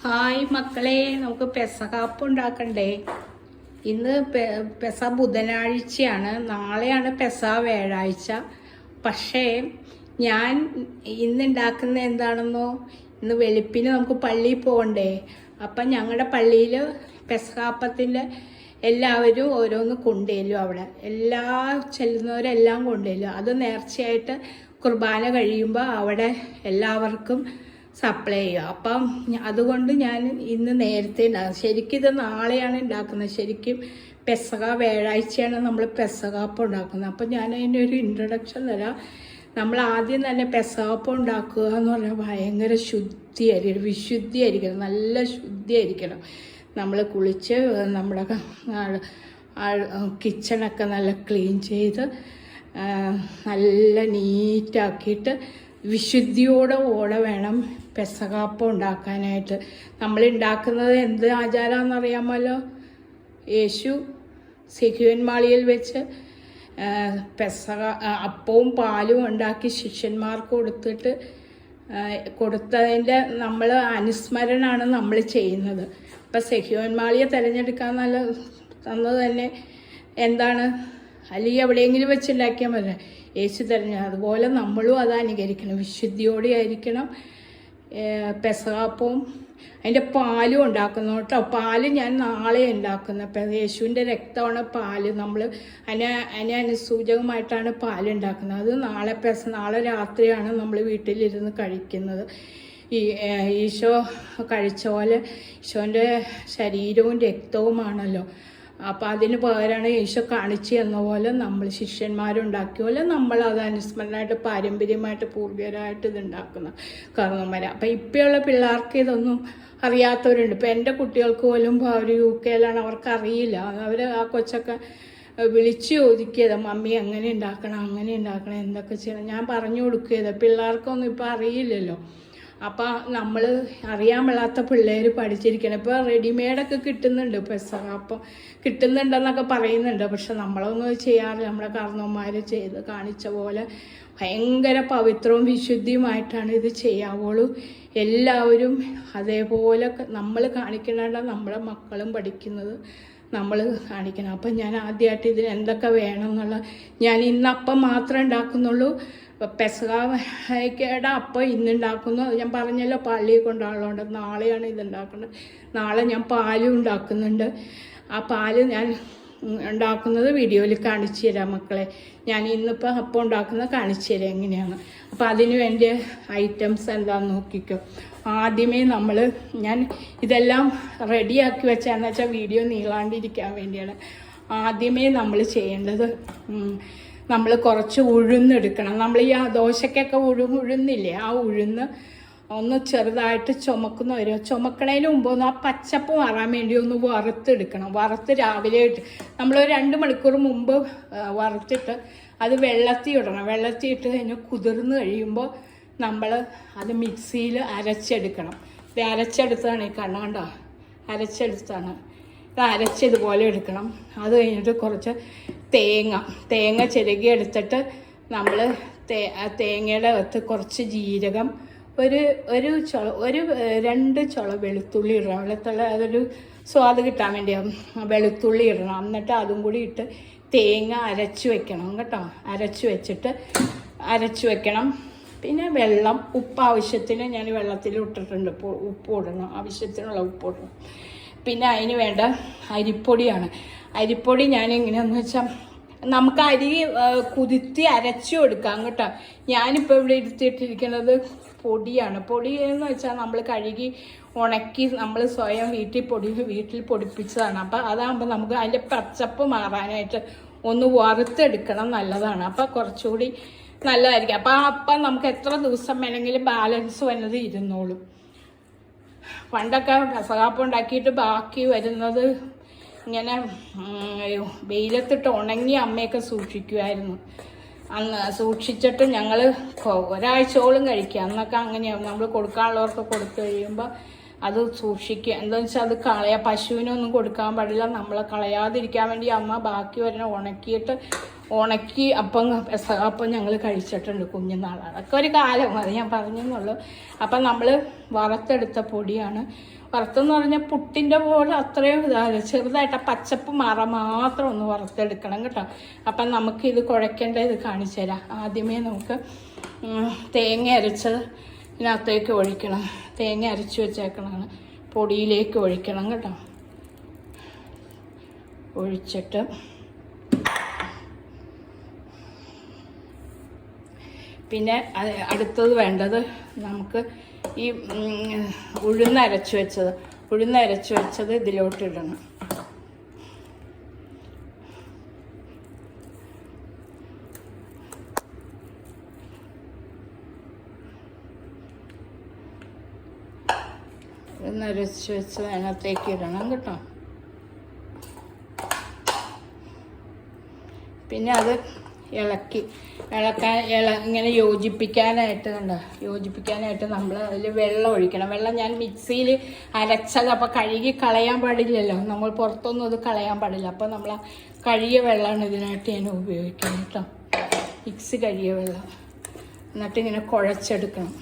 Hi മക്കളെ, നമുക്ക് പെസകാപ്പ് ഉണ്ടാക്കണ്ടേ? ഇന്ന് പെസ ബുധനാഴ്ചയാണ്, നാളെയാണ് പെസ വ്യാഴാഴ്ച. പക്ഷേ ഞാൻ ഇന്ന് ഉണ്ടാക്കുന്ന എന്താണെന്നോ, ഇന്ന് വെളുപ്പിന് നമുക്ക് പള്ളിയിൽ പോകണ്ടേ. അപ്പം ഞങ്ങളുടെ പള്ളിയിൽ പെസകാപ്പത്തിൻ്റെ എല്ലാവരും ഓരോന്ന് കൊണ്ടുവരും. അവിടെ ചെല്ലുന്നവരെല്ലാം കൊണ്ടുവരും. അത് നേർച്ചയായിട്ട് കുർബാന കഴിയുമ്പോൾ അവിടെ എല്ലാവർക്കും സപ്ലൈ ചെയ്യുക. അപ്പം അതുകൊണ്ട് ഞാൻ ഇന്ന് നേരത്തെ ഉണ്ടാകും. ശരിക്കും ഇത് നാളെയാണ് ഉണ്ടാക്കുന്നത്. ശരിക്കും പെസക വ്യാഴാഴ്ചയാണ് നമ്മൾ പെസകാപ്പം ഉണ്ടാക്കുന്നത്. അപ്പം ഞാൻ അതിൻ്റെ ഒരു ഇൻട്രൊഡക്ഷൻ തരാം. നമ്മൾ ആദ്യം തന്നെ പെസകാപ്പം ഉണ്ടാക്കുക എന്ന് പറഞ്ഞാൽ ഭയങ്കര ശുദ്ധിയായിരിക്കണം, വിശുദ്ധിയായിരിക്കണം, നല്ല ശുദ്ധിയായിരിക്കണം. നമ്മൾ കുളിച്ച് നമ്മുടെ കിച്ചണൊക്കെ നല്ല ക്ലീൻ ചെയ്ത് നല്ല നീറ്റാക്കിയിട്ട് വിശുദ്ധിയോടെ വേണം പെസകാപ്പം ഉണ്ടാക്കാനായിട്ട്. നമ്മൾ ഉണ്ടാക്കുന്നത് എന്ത് ആചാരമാണെന്ന് അറിയാമല്ലോ. യേശു സെഹ്യോൻ മാളിയിൽ വെച്ച് അപ്പവും പാലും ഉണ്ടാക്കി ശിഷ്യന്മാർക്ക് കൊടുത്തതിൻ്റെ നമ്മൾ അനുസ്മരണമാണ് നമ്മൾ ചെയ്യുന്നത്. അപ്പം സെഹ്യോൻ മാളിയെ തിരഞ്ഞെടുക്കാൻ തന്നത് തന്നെ എന്താണ്, അല്ലെങ്കിൽ എവിടെയെങ്കിലും വെച്ചുണ്ടാക്കിയാൽ മതി. യേശു അതുപോലെ നമ്മളും അത് അനുകരിക്കണം, വിശുദ്ധിയോടെ ആയിരിക്കണം. പെസകാപ്പവും അതിൻ്റെ പാലും ഉണ്ടാക്കുന്നു കേട്ടോ. പാല് ഞാൻ നാളെ ഉണ്ടാക്കുന്നത്. യേശുവിൻ്റെ രക്തമാണ് പാല്. നമ്മൾ അതിനനുസൂചകമായിട്ടാണ് പാലുണ്ടാക്കുന്നത്. അത് നാളെ രാത്രിയാണ് നമ്മൾ വീട്ടിലിരുന്ന് കഴിക്കുന്നത്. ഈശോ കഴിച്ച പോലെ ഈശോൻ്റെ ശരീരവും രക്തവുമാണല്ലോ. അപ്പം അതിന് പകരമാണ് ഈശോ കാണിച്ചു തന്ന പോലെ നമ്മൾ ശിഷ്യന്മാരുണ്ടാക്കിയ പോലെ നമ്മൾ അത് അനുസ്മരണമായിട്ട് പാരമ്പര്യമായിട്ട് പൂർവികരായിട്ട് ഇതുണ്ടാക്കുന്ന കാരണവന്മാർ. അപ്പം ഇപ്പോഴുള്ള പിള്ളേർക്ക് ഇതൊന്നും അറിയാത്തവരുണ്ട്. ഇപ്പം എൻ്റെ കുട്ടികൾക്ക് പോലും അവർ UK അവർക്കറിയില്ല. അവർ ആ കൊച്ചൊക്കെ വിളിച്ച് ചോദിക്കുക, മമ്മി അങ്ങനെ ഉണ്ടാക്കണം എന്തൊക്കെ ചെയ്യണം, ഞാൻ പറഞ്ഞു കൊടുക്കുകയത്. പിള്ളേർക്കൊന്നും ഇപ്പം അറിയില്ലല്ലോ. അപ്പം നമ്മൾ അറിയാൻ പാടില്ലാത്ത പിള്ളേർ പഠിച്ചിരിക്കണം. ഇപ്പോൾ റെഡിമെയ്ഡൊക്കെ കിട്ടുന്നുണ്ട്, പെസകാപ്പം കിട്ടുന്നുണ്ടെന്നൊക്കെ പറയുന്നുണ്ട്. പക്ഷെ നമ്മളൊന്നും ചെയ്യാറില്ല. നമ്മുടെ കാരണവന്മാർ ചെയ്ത് കാണിച്ച പോലെ ഭയങ്കര പവിത്രവും വിശുദ്ധിയുമായിട്ടാണ് ഇത് ചെയ്യാവുള്ളൂ. എല്ലാവരും അതേപോലെ നമ്മൾ കാണിക്കണ നമ്മുടെ മക്കളും പഠിക്കുന്നത് നമ്മൾ കാണിക്കണം. അപ്പം ഞാൻ ആദ്യമായിട്ട് ഇതിന് എന്തൊക്കെ വേണം എന്നുള്ള, ഞാൻ ഇന്നപ്പം മാത്രമേ ഉണ്ടാക്കുന്നുള്ളൂ. പെസകയുടെ അപ്പം ഇന്നുണ്ടാക്കുന്നു. അത് ഞാൻ പറഞ്ഞല്ലോ, പള്ളിയിൽ കൊണ്ടുള്ളതുകൊണ്ട്. നാളെയാണ് ഇതുണ്ടാക്കുന്നത്. നാളെ ഞാൻ പാലും ഉണ്ടാക്കുന്നുണ്ട്. ആ പാല് ഞാൻ ഉണ്ടാക്കുന്നത് വീഡിയോയിൽ കാണിച്ചു തരാം മക്കളെ. ഞാൻ ഇന്നിപ്പോൾ അപ്പം ഉണ്ടാക്കുന്നത് കാണിച്ചു തരാം എങ്ങനെയാണ്. അപ്പോൾ അതിന് വേണ്ടിയ ഐറ്റംസ് എന്താണെന്ന് നോക്കിക്കോ. ആദ്യമേ ഞാൻ ഇതെല്ലാം റെഡിയാക്കി വെച്ചാന്ന് വെച്ചാൽ വീഡിയോ നീളാണ്ടിരിക്കാൻ വേണ്ടിയാണ്. ആദ്യമേ നമ്മൾ ചെയ്യേണ്ടത്, നമ്മൾ കുറച്ച് ഉഴുന്നെടുക്കണം. നമ്മൾ ഈ ദോശയ്ക്കൊക്കെ ഉഴുന്നില്ലേ, ആ ഉഴുന്ന് ഒന്ന് ചെറുതായിട്ട് ചുമക്കണതിന് മുമ്പ് ഒന്ന് ആ പച്ചപ്പ് മാറാൻ വേണ്ടി ഒന്ന് വറുത്തെടുക്കണം. വറുത്ത് രാവിലെ നമ്മളൊരു 2 മണിക്കൂർ മുമ്പ് വറുത്തിട്ട് അത് വെള്ളത്തിൽ ഇടണം. വെള്ളത്തിൽ ഇട്ട് കഴിഞ്ഞ് കുതിർന്ന് കഴിയുമ്പോൾ നമ്മൾ അത് മിക്സിയിൽ അരച്ചെടുക്കണം. ഇത് അരച്ചെടുത്താണ് ഈ കണ്ടോ, അരച്ചെടുത്താണ്. ഇത് അരച്ചതുപോലെ എടുക്കണം. അത് കഴിഞ്ഞിട്ട് കുറച്ച് തേങ്ങ ചിരകി എടുത്തിട്ട് നമ്മൾ തേങ്ങയുടെ അകത്ത് കുറച്ച് ജീരകം, ഒരു 2 ചുള വെളുത്തുള്ളി ഇടണം. വെളുത്തുള്ളി അതൊരു സ്വാദ് കിട്ടാൻ വേണ്ടിയാണ് വെളുത്തുള്ളി ഇടണം. എന്നിട്ട് അതും കൂടി ഇട്ട് തേങ്ങ അരച്ച് വെക്കണം കേട്ടോ. അരച്ച് വെക്കണം. പിന്നെ വെള്ളം, ഉപ്പ് ആവശ്യത്തിന് ഞാൻ വെള്ളത്തിൽ ഇട്ടിട്ടുണ്ട്. ഉപ്പ് ഇടണം, ആവശ്യത്തിനുള്ള ഉപ്പ് ഇടണം. പിന്നെ അതിന് വേണ്ട അരിപ്പൊടിയാണ്. അരിപ്പൊടി ഞാൻ എങ്ങനെയാണെന്ന് വെച്ചാൽ, നമുക്ക് അരി കുതിർത്തി അരച്ചു കൊടുക്കാം കേട്ടോ. ഞാനിപ്പോൾ ഇവിടെ എടുത്തിട്ടിരിക്കുന്നത് പൊടിയാണ്. പൊടി എന്ന് വെച്ചാൽ നമ്മൾ കഴുകി ഉണക്കി നമ്മൾ സ്വയം വീട്ടിൽ പൊടിപ്പിച്ചതാണ്. അപ്പം അതാകുമ്പോൾ നമുക്ക് അതിൻ്റെ പച്ചപ്പ് മാറാനായിട്ട് ഒന്ന് വറുത്തെടുക്കണം, നല്ലതാണ്. അപ്പം കുറച്ചുകൂടി നല്ലതായിരിക്കും. അപ്പം നമുക്ക് എത്ര ദിവസം വേണമെങ്കിലും ബാലൻസ് വന്നത് ഇരുന്നോളും. പണ്ടൊക്കെ പെസകാപ്പം ഉണ്ടാക്കിയിട്ട് ബാക്കി വരുന്നത് ഇങ്ങനെ വെയിലത്തിട്ട് ഉണങ്ങി അമ്മയൊക്കെ സൂക്ഷിക്കുമായിരുന്നു. അന്ന് സൂക്ഷിച്ചിട്ട് ഞങ്ങൾ ഒരാഴ്ചയോളം കഴിക്കുക. അന്നൊക്കെ അങ്ങനെയാണ്. നമ്മൾ കൊടുക്കാനുള്ളവർക്ക് കൊടുത്തു കഴിയുമ്പോൾ അത് സൂക്ഷിക്കുക. എന്താണെന്ന് വെച്ചാൽ അത് പശുവിനൊന്നും കൊടുക്കാൻ പാടില്ല. നമ്മളെ കളയാതിരിക്കാൻ വേണ്ടി അമ്മ ബാക്കി വരുന്ന ഉണക്കിയിട്ട് ഉണക്കി അപ്പം ഞങ്ങൾ കഴിച്ചിട്ടുണ്ട് കുഞ്ഞുനാൾ. അതൊക്കെ ഒരു കാലം, അത് ഞാൻ പറഞ്ഞെന്നുള്ളൂ. അപ്പം നമ്മൾ വറുത്തെടുത്ത പൊടിയാണ്. വറുത്തെന്ന് പറഞ്ഞാൽ പുട്ടിൻ്റെ പോലെ അത്രയും ഇതാണ്, ചെറുതായിട്ട് ആ പച്ചപ്പ് മാറാൻ മാത്രം ഒന്ന് വറുത്തെടുക്കണം കേട്ടോ. അപ്പം നമുക്കിത് കുഴയ്ക്കേണ്ട ഇത് കാണിച്ചു തരാം. ആദ്യമേ നമുക്ക് തേങ്ങ അരച്ചത് ഇതിനകത്തേക്ക് ഒഴിക്കണം. തേങ്ങ അരച്ച് വെച്ചേക്കണതാണ് പൊടിയിലേക്ക് ഒഴിക്കണം കേട്ടോ. ഒഴിച്ചിട്ട് പിന്നെ അടുത്തത് വേണ്ടത് നമുക്ക് ഈ ഉഴുന്നരച്ച് വെച്ചത് ഇതിലോട്ടിടണം. ഉഴുന്നരച്ച് വെച്ചത് അതിനകത്തേക്ക് ഇടണം കേട്ടോ. പിന്നെ അത് ഇങ്ങനെ യോജിപ്പിക്കാനായിട്ട് നമ്മൾ അതിൽ വെള്ളം ഒഴിക്കണം. വെള്ളം ഞാൻ മിക്സിയിൽ അരച്ചത്, അപ്പോൾ കഴുകി കളയാൻ പാടില്ലല്ലോ, നമ്മൾ പുറത്തൊന്നും അത് കളയാൻ പാടില്ല. അപ്പോൾ നമ്മൾ ആ കഴുകിയ വെള്ളമാണ് ഇതിനായിട്ട് ഞാൻ ഉപയോഗിക്കുന്നത് കേട്ടോ. മിക്സി കഴുകിയ വെള്ളം. എന്നിട്ട് ഇങ്ങനെ കുഴച്ചെടുക്കണം,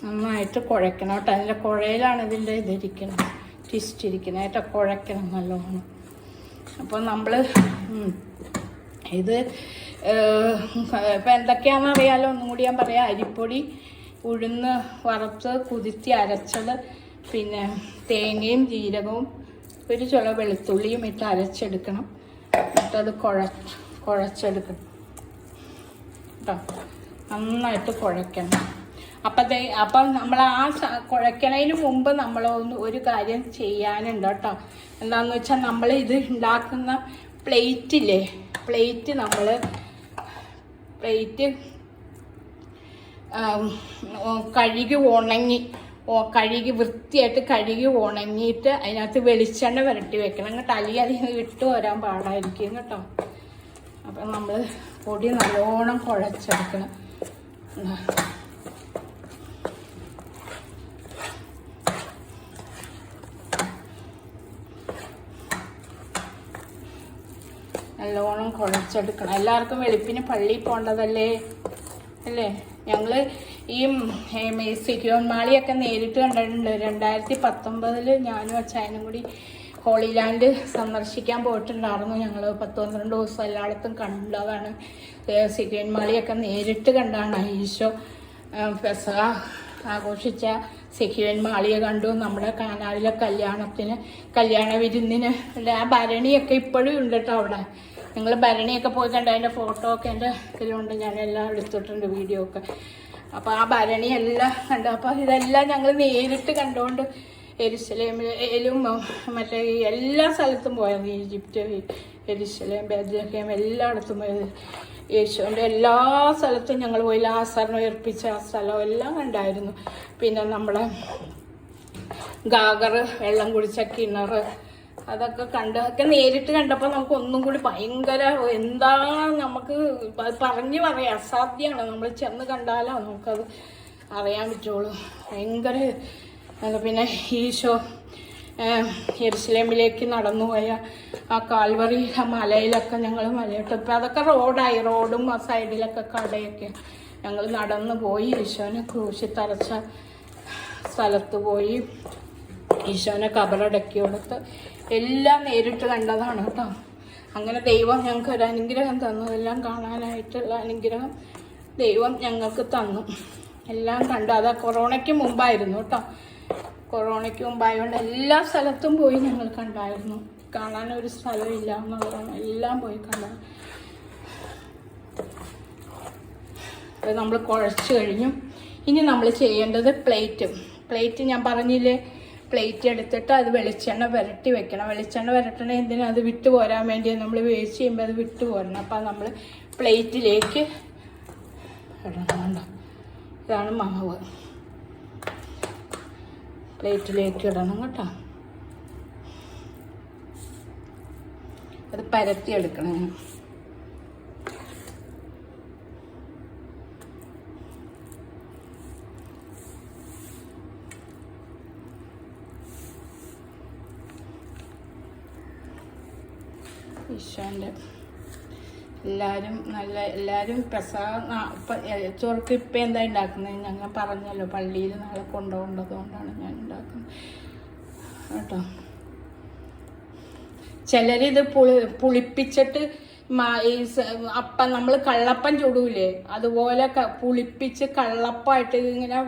നന്നായിട്ട് കുഴക്കണം കേട്ടോ. അതിൻ്റെ കുഴയിലാണ് ഇതിൻ്റെ ഇതിരിക്കുന്നത്, ട്വിസ്റ്റ് ഇരിക്കുന്നത് കേട്ടോ. കുഴക്കണം നല്ലോണം. അപ്പോൾ നമ്മൾ ഇത് ഇപ്പം എന്തൊക്കെയാണെന്ന് അറിയാലോ, ഒന്നും കൂടി ഞാൻ പറയാം. അരിപ്പൊടി, ഉഴുന്ന് വറുത്ത് കുതിർത്തി അരച്ചത്, പിന്നെ തേങ്ങയും ജീരകവും ഒരു ചുള വെളുത്തുള്ളിയും ഇട്ട് അരച്ചെടുക്കണം. എന്നിട്ടത് കുഴച്ചെടുക്കണം കേട്ടോ. നന്നായിട്ട് കുഴക്കണം. അപ്പം നമ്മൾ ആ കുഴക്കണതിന് മുമ്പ് ഒരു കാര്യം ചെയ്യാനുണ്ട് കേട്ടോ. എന്താണെന്ന് വെച്ചാൽ നമ്മൾ ഇത് ഉണ്ടാക്കുന്ന പ്ലേറ്റില്ലേ, പ്ലേറ്റ് കഴുകി വൃത്തിയായിട്ട് കഴുകി ഉണങ്ങിയിട്ട് അതിനകത്ത് വെളിച്ചെണ്ണ പുരട്ടി വെക്കണം കേട്ടോ. അല്ലെങ്കിൽ അതിന് വിട്ടു വരാൻ പാടായിരിക്കും കേട്ടോ. അപ്പം നമ്മൾ പൊടി നല്ലോണം കുഴച്ചെടുക്കണം. നല്ലോണം കുഴച്ചെടുക്കണം. എല്ലാവർക്കും വെളുപ്പിന് പള്ളിയിൽ പോകേണ്ടതല്ലേ അല്ലേ? ഞങ്ങൾ ഈ സിക്യോൺ മാളിയൊക്കെ നേരിട്ട് കണ്ടിട്ടുണ്ട്. 2019 ഞാനും അച്ചായനും കൂടി ഹോളി ലാൻഡ് സന്ദർശിക്കാൻ പോയിട്ടുണ്ടായിരുന്നു. ഞങ്ങൾ 10-12 ദിവസം എല്ലായിടത്തും കണ്ടതാണ്. സിക്യോൺ മാളിയൊക്കെ നേരിട്ട് കണ്ടാണ്. ഈശോ പെസഹ ആഘോഷിച്ച സിക്യോൺ മാളിയെ കണ്ടു. നമ്മുടെ കാനാലിലെ കല്യാണ വിരുന്നിന് ആ ഭരണിയൊക്കെ ഇപ്പോഴും ഉണ്ട് കേട്ടോ അവിടെ. ഞങ്ങൾ ഭരണിയൊക്കെ പോയി കണ്ട അതിൻ്റെ ഫോട്ടോ ഒക്കെ എൻ്റെ ഇതിലുണ്ട്, ഞാനെല്ലാം എടുത്തിട്ടുണ്ട്, വീഡിയോ ഒക്കെ. അപ്പോൾ ആ ഭരണിയെല്ലാം കണ്ടു. അപ്പോൾ ഇതെല്ലാം ഞങ്ങൾ നേരിട്ട് കണ്ടുകൊണ്ട് യെരുശലേമിലും മറ്റേ എല്ലാ സ്ഥലത്തും പോയത്. ഈജിപ്റ്റ്, യെരുശലേം, ബെത്ലഹേം എല്ലായിടത്തും പോയത്. യേശുവിൻ്റെ എല്ലാ സ്ഥലത്തും ഞങ്ങൾ പോയി. ലാസറിനെ ഉയർപ്പിച്ച ആ സ്ഥലം എല്ലാം കണ്ടായിരുന്നു. പിന്നെ നമ്മളെ ഗാഗർ, വെള്ളം കുടിച്ച കിണർ, അതൊക്കെ അതൊക്കെ നേരിട്ട് കണ്ടപ്പോൾ നമുക്ക് ഒന്നും കൂടി ഭയങ്കര എന്താ, നമുക്ക് പറഞ്ഞു പറയാം, അസാധ്യമാണ്. നമ്മൾ ചെന്ന് കണ്ടാലോ നമുക്കത് അറിയാൻ പറ്റുള്ളൂ. ഭയങ്കര. പിന്നെ ഈശോ യെരുശലേമിലേക്ക് നടന്നുപോയ ആ കാൽവറി, ആ മലയിലൊക്കെ ഞങ്ങൾ മലയിട്ടപ്പോൾ അതൊക്കെ റോഡായി. റോഡും ആ സൈഡിലൊക്കെ കടയൊക്കെ. ഞങ്ങൾ നടന്നു പോയി ഈശോനെ ക്രൂശിൽ തറച്ച സ്ഥലത്ത് പോയി ഈശോനെ കബറടക്കി കൊടുത്ത് എല്ലാം നേരിട്ട് കണ്ടതാണ് കേട്ടോ. അങ്ങനെ ദൈവം ഞങ്ങൾക്ക് ഒരു അനുഗ്രഹം തന്നു. എല്ലാം കാണാനായിട്ടുള്ള അനുഗ്രഹം ദൈവം ഞങ്ങൾക്ക് തന്നു. എല്ലാം കണ്ടു. അത് കൊറോണയ്ക്ക് മുമ്പായിരുന്നു കേട്ടോ. കൊറോണയ്ക്ക് മുമ്പായതുകൊണ്ട് എല്ലാ സ്ഥലത്തും പോയി ഞങ്ങൾ കണ്ടായിരുന്നു. കാണാനൊരു സ്ഥലമില്ല എന്നുള്ളതാണ്. എല്ലാം പോയി കണ്ടു. അത് നമ്മൾ കുഴച്ച് കഴിഞ്ഞു. ഇനി നമ്മൾ ചെയ്യേണ്ടത് പ്ലേറ്റ് ഞാൻ പറഞ്ഞില്ലേ, പ്ലേറ്റ് എടുത്തിട്ട് അത് വെളിച്ചെണ്ണ പുരട്ടി വെക്കണം. വെളിച്ചെണ്ണ പുരട്ടണ എന്തിനാ? അത് വിട്ടു പോരാൻ വേണ്ടി. നമ്മൾ വേവിച്ച് ചെയ്യുമ്പോൾ അത് വിട്ടു പോരണം. അപ്പം നമ്മൾ പ്ലേറ്റിലേക്ക് ഇടണം. ഇതാണ് മാവ്. പ്ലേറ്റിലേക്ക് ഇടണം കേട്ടോ. അത് പരത്തി എടുക്കണം. ഈശോൻ്റെ എല്ലാവരും ചോർക്ക് ഇപ്പം എന്താ ഉണ്ടാക്കുന്നത്? ഞങ്ങൾ പറഞ്ഞല്ലോ പള്ളിയിൽ നാളെ കൊണ്ടുപോകേണ്ടതുകൊണ്ടാണ് ഞാൻ ഉണ്ടാക്കുന്നത് കേട്ടോ. ചിലരിത് പുളിപ്പിച്ചിട്ട് അപ്പം നമ്മൾ കള്ളപ്പം ചുടൂലേ, അതുപോലെ പുളിപ്പിച്ച് കള്ളപ്പമായിട്ട് ഇങ്ങനെ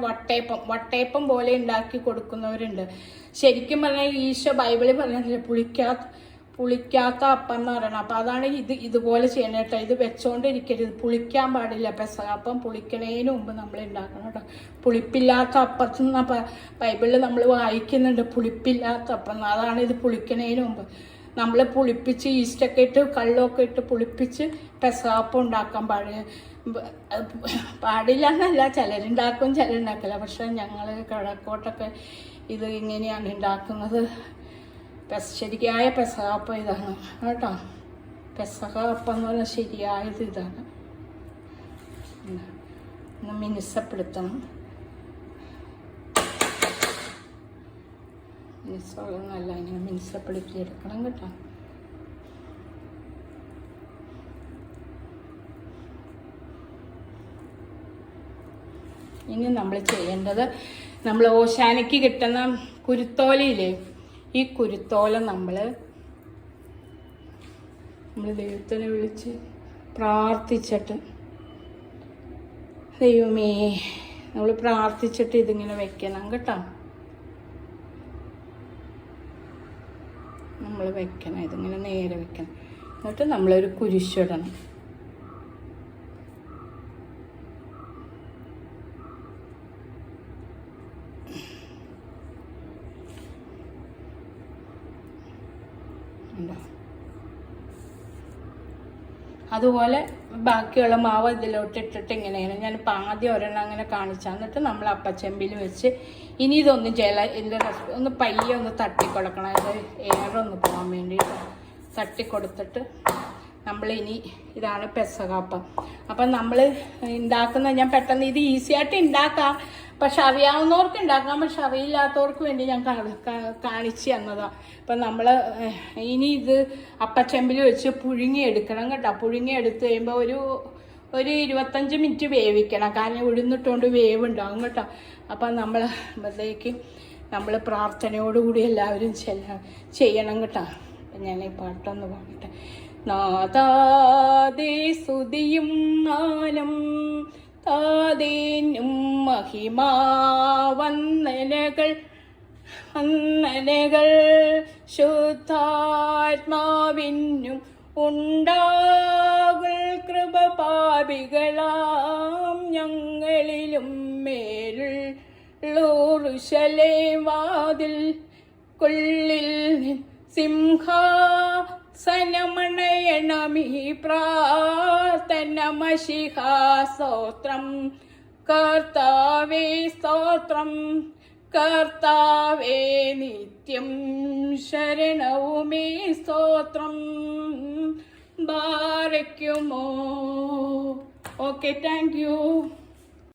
വട്ടയപ്പം പോലെ ഉണ്ടാക്കി കൊടുക്കുന്നവരുണ്ട്. ശരിക്കും പറഞ്ഞാൽ ഈശോ ബൈബിളിൽ പറഞ്ഞിട്ടില്ല പുളിക്കാത്ത അപ്പം എന്ന് പറയണം. അപ്പം അതാണ് ഇതുപോലെ ചെയ്യണം കേട്ടോ. ഇത് വെച്ചോണ്ടിരിക്കരുത്, പുളിക്കാൻ പാടില്ല. പെസഹാപ്പം പുളിക്കണേന് മുമ്പ് നമ്മൾ ഉണ്ടാക്കണം കേട്ടോ. പുളിപ്പില്ലാത്ത അപ്പത്തിന് ബൈബിളിൽ നമ്മൾ വായിക്കുന്നുണ്ട്, പുളിപ്പില്ലാത്ത അപ്പം. അതാണ് ഇത് പുളിക്കണേന് മുമ്പ് നമ്മൾ പുളിപ്പിച്ച് ഈസ്റ്റൊക്കെ ഇട്ട് കള്ളൊക്കെ ഇട്ട് പുളിപ്പിച്ച് പെസഹാപ്പം ഉണ്ടാക്കാൻ പാടില്ല എന്നല്ല, ചിലരുണ്ടാക്കും ചിലരുണ്ടാക്കില്ല. പക്ഷെ ഞങ്ങൾ കിഴക്കോട്ടൊക്കെ ഇത് ഇങ്ങനെയാണ് ഉണ്ടാക്കുന്നത്. ശരിയായ പെസഹാപ്പം ഇതാണ് കേട്ടോ. പെസഹാപ്പം എന്ന് പറഞ്ഞാൽ ശരിയായത് ഇതാണ്. ഒന്ന് മിനുസപ്പെടുത്തണം. മിനുസമുള്ളതെന്നല്ല, ഇങ്ങനെ മിനുസപ്പെടുത്തി എടുക്കണം കേട്ടോ. ഇനി നമ്മൾ ചെയ്യേണ്ടത്, നമ്മൾ ഓശാനയ്ക്ക് കിട്ടുന്ന കുരുത്തോലയില്ലേ, ഈ കുരുത്തോല നമ്മൾ ദൈവത്തിനെ വിളിച്ച് പ്രാർത്ഥിച്ചിട്ട്, ദൈവമേ നമ്മൾ പ്രാർത്ഥിച്ചിട്ട് ഇതിങ്ങനെ വെക്കണം കേട്ടോ. നമ്മൾ വെക്കണം, ഇതിങ്ങനെ നേരെ വെക്കണം. എന്നിട്ട് നമ്മളൊരു കുരിശിടണം. അതുപോലെ ബാക്കിയുള്ള മാവ് ഇതിലോട്ട് ഇട്ടിട്ട് ഇങ്ങനെയാണ്. ഞാനിപ്പോൾ ആദ്യം ഒരെണ്ണം അങ്ങനെ കാണിച്ചാൽ, എന്നിട്ട് നമ്മൾ അപ്പച്ചെമ്പിൽ വെച്ച് ഇനി ഇതൊന്നും ചെയ്യല. ഇതിൻ്റെ ഒന്ന് പയ്യെ ഒന്ന് തട്ടിക്കൊടുക്കണം, ഇത് എയറൊന്ന് പോകാൻ വേണ്ടിയിട്ട് തട്ടിക്കൊടുത്തിട്ട് നമ്മളിനി ഇതാണ് പെസഹാപ്പം. അപ്പം നമ്മൾ ഉണ്ടാക്കുന്ന, ഞാൻ പെട്ടെന്ന് ഇത് ഈസിയായിട്ട് ഉണ്ടാക്കാം, പക്ഷെ അറിയാവുന്നവർക്ക് ഉണ്ടാക്കാം, പക്ഷെ അറിയില്ലാത്തവർക്ക് വേണ്ടി ഞാൻ കാണിച്ചു തന്നതാണ്. അപ്പം നമ്മൾ ഇനി ഇത് അപ്പച്ചെമ്പിൽ വെച്ച് പുഴുങ്ങിയെടുക്കണം കേട്ടോ. പുഴുങ്ങിയെടുത്ത് കഴിയുമ്പോൾ ഒരു 25 മിനിറ്റ് വേവിക്കണം, കാരണം ഉഴുന്നിട്ടുകൊണ്ട് വേവുണ്ടാകും കേട്ടോ. അപ്പം അപ്പോഴത്തേക്കും നമ്മൾ പ്രാർത്ഥനയോടുകൂടി എല്ലാവരും ചെയ്യണം കേട്ടോ. അപ്പം ഞാൻ ഈ പാട്ടൊന്ന് പാടട്ടെ. നാദാദേ സ്തുതിയും നാലം താതേനും മഹിമാവന്ദനകൾ ശുദ്ധാത്മാവിനും ഉണ്ടാകുൽ കൃപ പാപികളാം ഞങ്ങളിലും മേലുള്ളൂറുശലേം വാതിൽ കൊള്ളിൽ സിംഹാസനമണയണമീ പ്രാർത്ഥന മശിഹാ സ്തോത്രം. കർത്താവേ സ്തോത്രം, കർത്താവേ നിത്യം ശരണവുമേ സ്തോത്രം. ബാരയ്ക്കുമോ. Okay, thank U.